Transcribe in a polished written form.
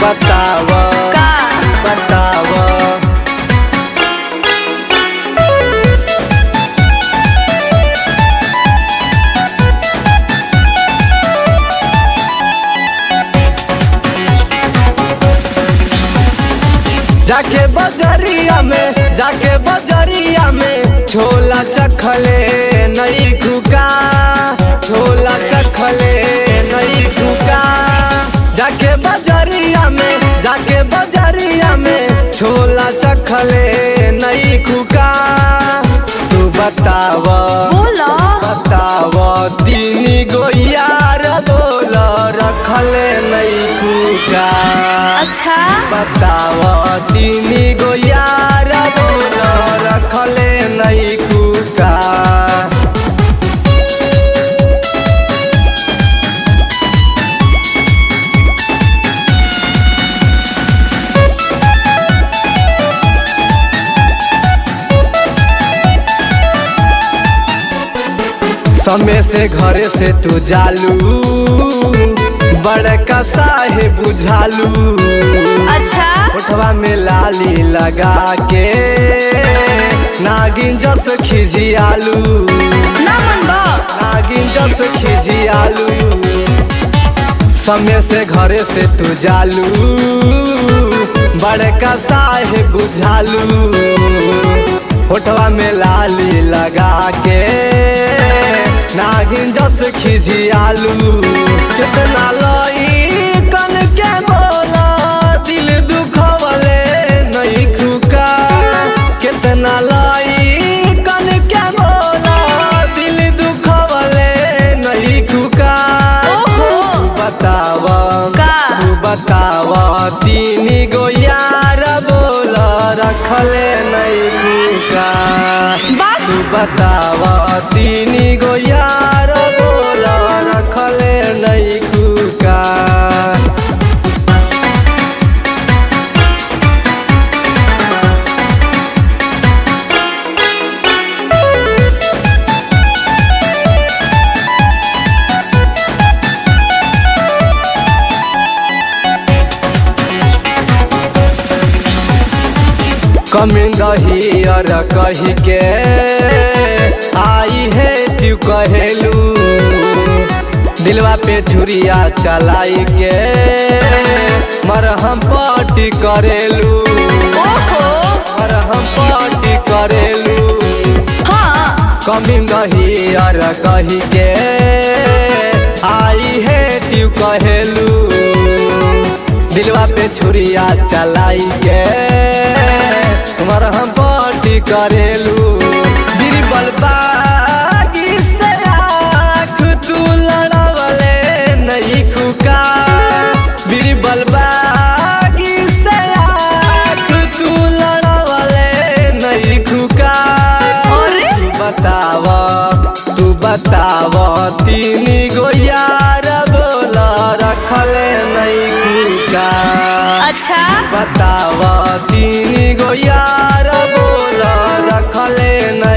बताव का बताव। जाके बजरिया में छोला चखले नई खुका, छोला चखले नई खुका। जाके बजरिया में छोला चखले नई खुका। तू बताव बोलो बताव तीन गो यार बोल रखले नई खुका। अच्छा बताव तीन गो यार बोल रखले नई खुका। समय से घरे से तू जालू, बड़का साहे बुझालू। अच्छा उठवा में लाली लगा के नागिन जस खिजियालू, ना मन बा नागिन जस खिजियालू। समय से घरे से तू जालू, बड़का साहे बुझालू। होठवा में लाली लगा के नागिन जस खिजियालू। कितना लइकन के बोला दिल दुखवले नई खुका। कितना लइकन के बोला दिल दुखवले नई खुका। ओहो बताव का तू बताव तीन गो यार बोल रखले नई खुका। बात तू बताव तीन गो यार बोल रखले नई खुका। कमिंग हियर कही के आई है तू कहेलू। दिलवा पे छुरिया चलाई के मरहम पट्टी करेलू, ओहो मरहम पट्टी करेलू। हाँ कमिंग हियर कही के आई है तू कहेलू। दिलवा पे छुरिया चलाई के मरहम पट्टी करेलू। बीरबल बागी से आँख तू लड़वले नई खुका। बीरबल बागी से आँख तू लड़वले नई खुका। अरे तू बताव तीन गो यार बोल रखले नई खुका। अच्छा बताव तीन गो यार बोल रखले नई